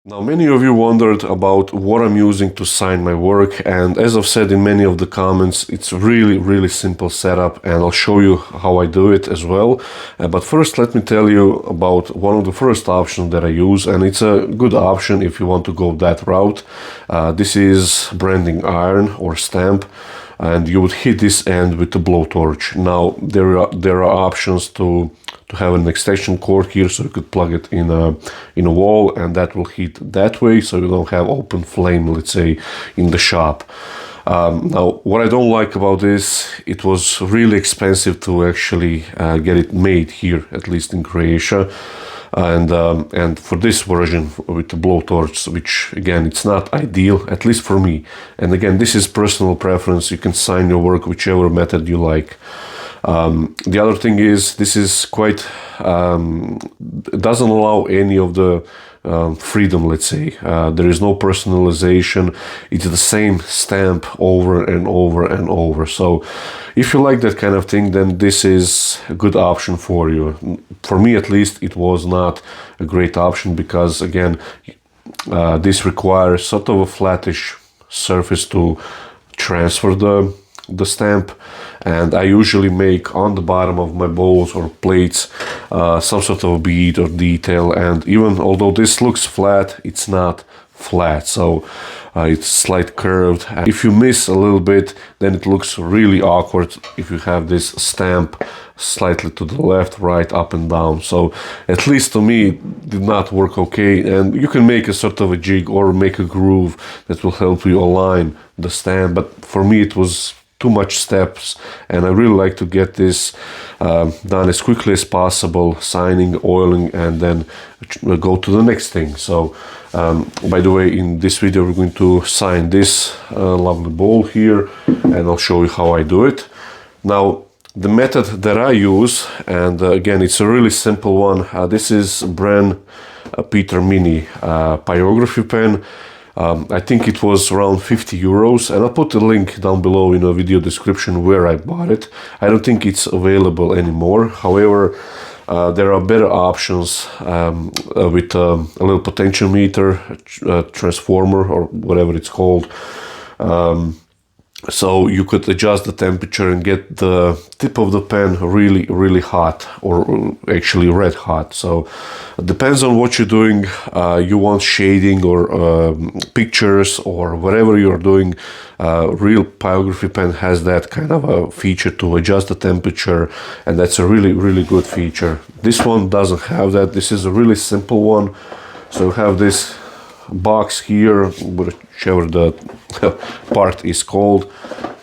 Now, many of you wondered about what I'm using to sign my work, and as I've said in many of the comments, it's really simple setup, and I'll show you how I do it as well. But first, let me tell you about one of the first options that I use, and it's a good option if you want to go that route. This is branding iron or stamp, and you would hit this end with the blowtorch. Now, there are options to have an extension cord here, so you could plug it in a wall, and that will heat that way, so you don't have open flame, let's say, in the shop. Now, what I don't like about this, it was really expensive to actually get it made here, at least in Croatia. And for this version with the blowtorch, which again, it's not ideal, at least for me. And again, this is personal preference. You can sign your work whichever method you like. The other thing is, this is quite, it doesn't allow any of the freedom, let's say. There is no personalization. It's the same stamp over and over and over. So if you like that kind of thing, then this is a good option for you. For me, at least, it was not a great option because, again, this requires sort of a flattish surface to transfer the stamp, and I usually make on the bottom of my bowls or plates some sort of bead or detail, and even although this looks flat, it's not flat, so it's slightly curved. And if you miss a little bit, then it looks really awkward if you have this stamp slightly to the left, right, up and down. So at least to me, it did not work okay. And you can make a sort of a jig or make a groove that will help you align the stamp, but for me it was too much steps, and I really like to get this done as quickly as possible, signing, oiling, and then go to the next thing. So by the way, in this video we're going to sign this lovely bowl here, and I'll show you how I do it. Now, the method that I use, and again, it's a really simple one. This is brand Peter Mini Pyrography pen. I think it was around 50 euros, and I'll put the link down below in a video description where I bought it. I don't think it's available anymore. However, there are better options with a little potentiometer, transformer, or whatever it's called. So you could adjust the temperature and get the tip of the pen really hot, or actually red hot. So it depends on what you're doing. You want shading or pictures or whatever you're doing. Real pyrography pen has that kind of a feature to adjust the temperature, and that's a really good feature. This one doesn't have that. This is a really simple one. So you have this box here, whichever the part is called.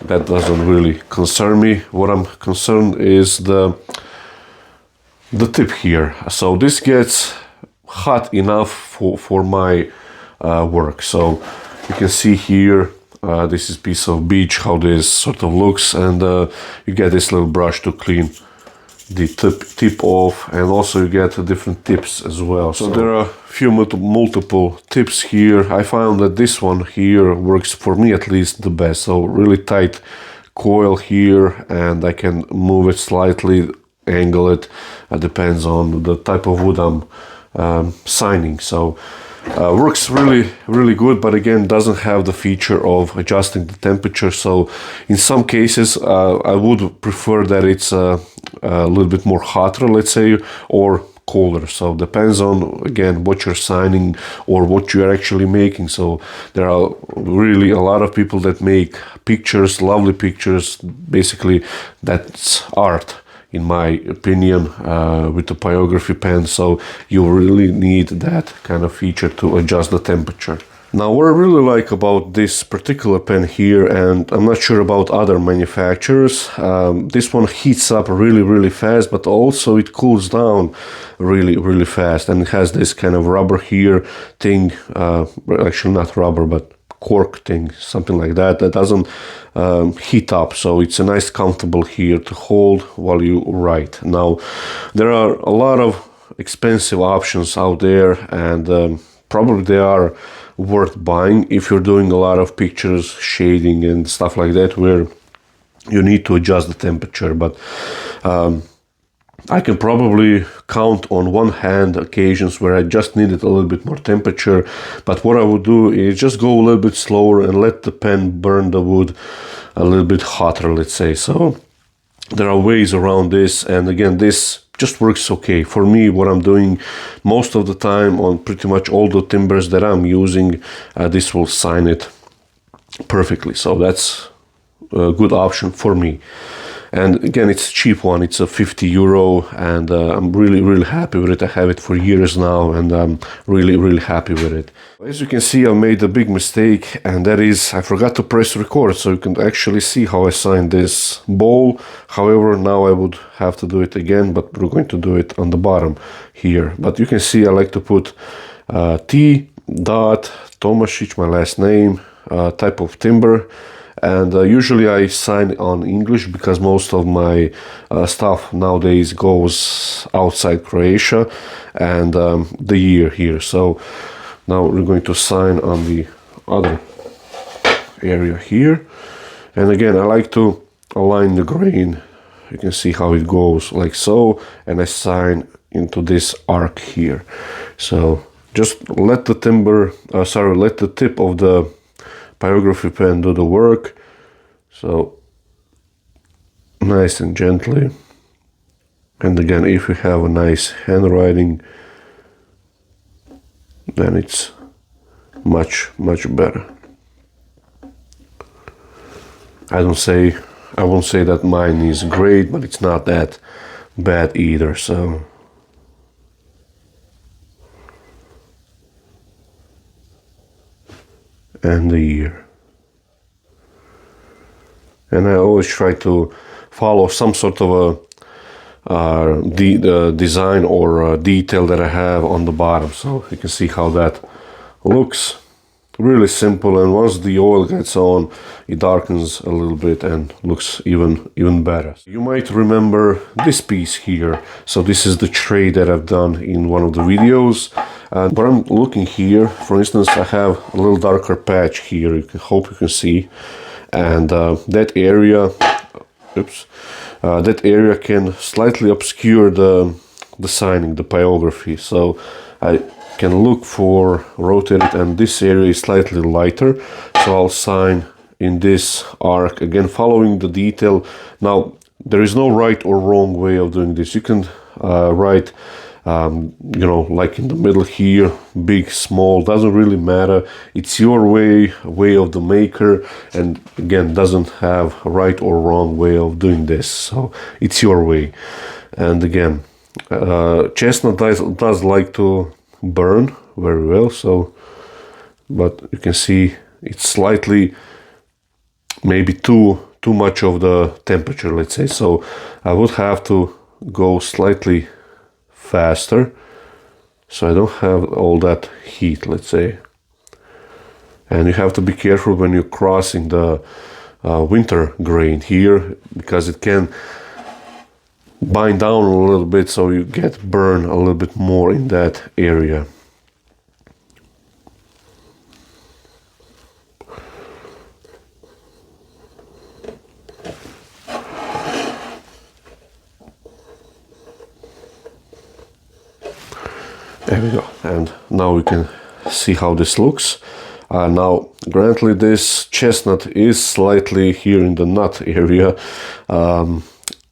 That doesn't really concern me. What I'm concerned is the tip here. So this gets hot enough for my work. So you can see here, this is piece of beach, how this sort of looks, and you get this little brush to clean the tip off, and also you get different tips as well. So there are a few multiple tips here. I found that this one here works for me at least the best. So really tight coil here, and I can move it slightly, angle it. It depends on the type of wood I'm signing. So works really good, but again, doesn't have the feature of adjusting the temperature. So in some cases I would prefer that it's a little bit more hotter, let's say, or colder. So depends on, again, what you're signing or what you're actually making. So there are really a lot of people that make pictures, lovely pictures. Basically that's art, in my opinion, with the pyrography pen. So you really need that kind of feature to adjust the temperature. Now, what I really like about this particular pen here, and I'm not sure about other manufacturers, this one heats up really fast, but also it cools down really fast, and it has this kind of rubber here thing, actually not rubber, but cork thing, something like that, that doesn't heat up. So it's a nice comfortable here to hold while you write. Now, there are a lot of expensive options out there, and probably they are worth buying if you're doing a lot of pictures, shading and stuff like that, where you need to adjust the temperature. But I can probably count on one hand occasions where I just needed a little bit more temperature, but what I would do is just go a little bit slower and let the pen burn the wood a little bit hotter, let's say. So there are ways around this, and again, this just works okay. For me, what I'm doing most of the time on pretty much all the timbers that I'm using, this will sign it perfectly. So that's a good option for me. And again, it's a cheap one. It's a €50, and I'm really happy with it. I have it for years now, and I'm really happy with it. As you can see, I made a big mistake, and that is I forgot to press record, so you can actually see how I signed this bowl. However, now I would have to do it again, but we're going to do it on the bottom here. But you can see I like to put T. Tomasic, my last name, type of timber. And usually I sign on English because most of my stuff nowadays goes outside Croatia, and the year here. So now we're going to sign on the other area here. And again, I like to align the grain. You can see how it goes like so, and I sign into this arc here. So just let the let the tip of the pyrography pen do the work. So nice and gently. And again, if you have a nice handwriting, then it's much better. I won't say that mine is great, but it's not that bad either. So and the year. And I always try to follow some sort of a design or a detail that I have on the bottom. So you can see how that looks. Really simple, and once the oil gets on, it darkens a little bit and looks even better. You might remember this piece here. So this is the tray that I've done in one of the videos. And but I'm looking here, for instance, I have a little darker patch here. Hope you can see. And that area, that area can slightly obscure the signing, the pyrography. So I can look for, rotate it, and this area is slightly lighter. So I'll sign in this arc, again following the detail. Now, there is no right or wrong way of doing this. You can write, you know, like in the middle here, big, small, doesn't really matter. It's your way of the maker, and again, doesn't have a right or wrong way of doing this. So it's your way. And again, chestnut does like to burn very well. So, but you can see it's slightly, maybe too much of the temperature, let's say. So I would have to go slightly faster, so I don't have all that heat, let's say. And you have to be careful when you're crossing the winter grain here, because it can bind down a little bit, so you get burn a little bit more in that area. There we go, and now we can see how this looks. Now, granted, this chestnut is slightly here in the nut area,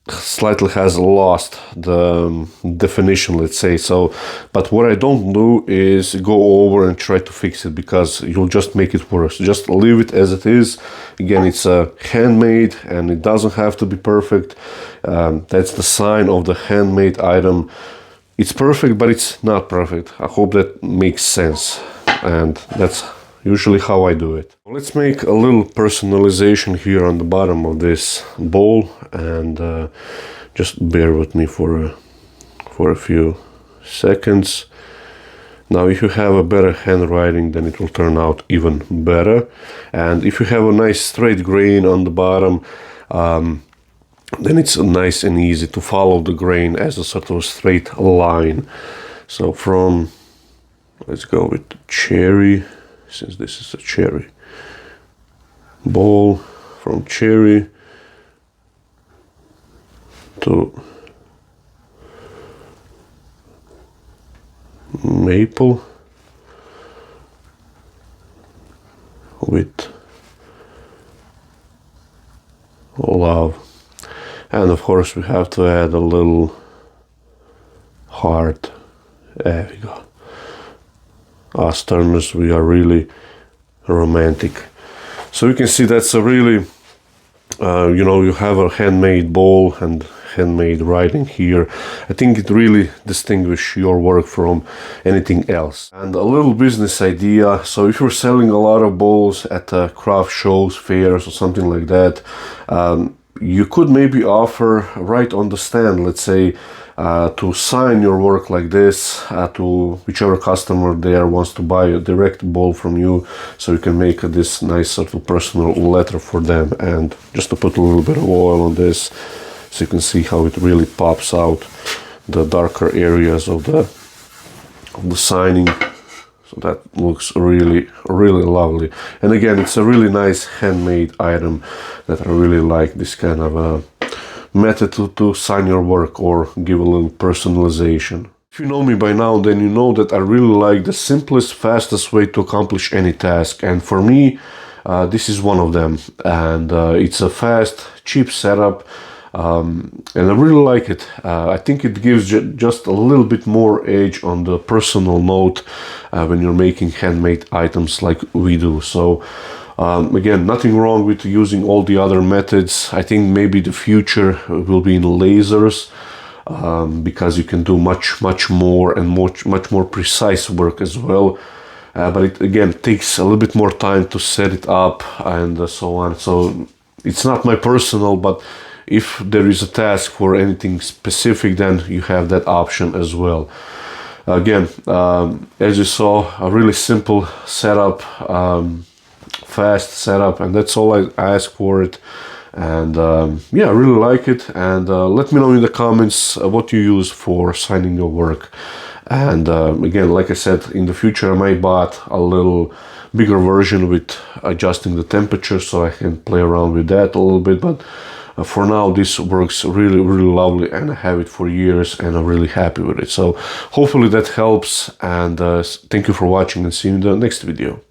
slightly has lost the definition, let's say. So, but what I don't do is go over and try to fix it, because you'll just make it worse. Just leave it as it is. Again, it's a handmade, and it doesn't have to be perfect. That's the sign of the handmade item. It's perfect, but it's not perfect. I hope that makes sense, and that's usually how I do it. Let's make a little personalization here on the bottom of this bowl, and just bear with me for a few seconds. Now, if you have a better handwriting, then it will turn out even better. And if you have a nice straight grain on the bottom, then it's nice and easy to follow the grain as a sort of straight line. So from, let's go with cherry, since this is a cherry bowl, from cherry to maple with love. And of course we have to add a little heart. There we go. Us turners, we are really romantic. So you can see that's a really, you know, you have a handmade bowl and handmade writing here. I think it really distinguishes your work from anything else. And a little business idea. So if you're selling a lot of bowls at craft shows, fairs or something like that, you could maybe offer right on the stand, let's say, to sign your work like this to whichever customer there wants to buy a direct bowl from you, so you can make this nice sort of personal letter for them. And just to put a little bit of oil on this, so you can see how it really pops out the darker areas of the signing. So that looks really, really lovely. And again, it's a really nice handmade item that I really like, this kind of method to sign your work or give a little personalization. If you know me by now, then you know that I really like the simplest, fastest way to accomplish any task. And for me, this is one of them. And it's a fast, cheap setup. And I really like it. I think it gives just a little bit more edge on the personal note when you're making handmade items like we do. So again, nothing wrong with using all the other methods. I think maybe the future will be in lasers, because you can do much more and much more precise work as well. But it again takes a little bit more time to set it up and so on. So it's not my personal, but if there is a task for anything specific, then you have that option as well. Again, as you saw, a really simple setup, fast setup, and that's all I ask for it. And yeah, I really like it. And let me know in the comments what you use for signing your work. And again, like I said, in the future I might buy a little bigger version with adjusting the temperature, so I can play around with that a little bit. But for now, this works really, really lovely, and I have it for years and I'm really happy with it. So hopefully that helps, and thank you for watching, and see you in the next video.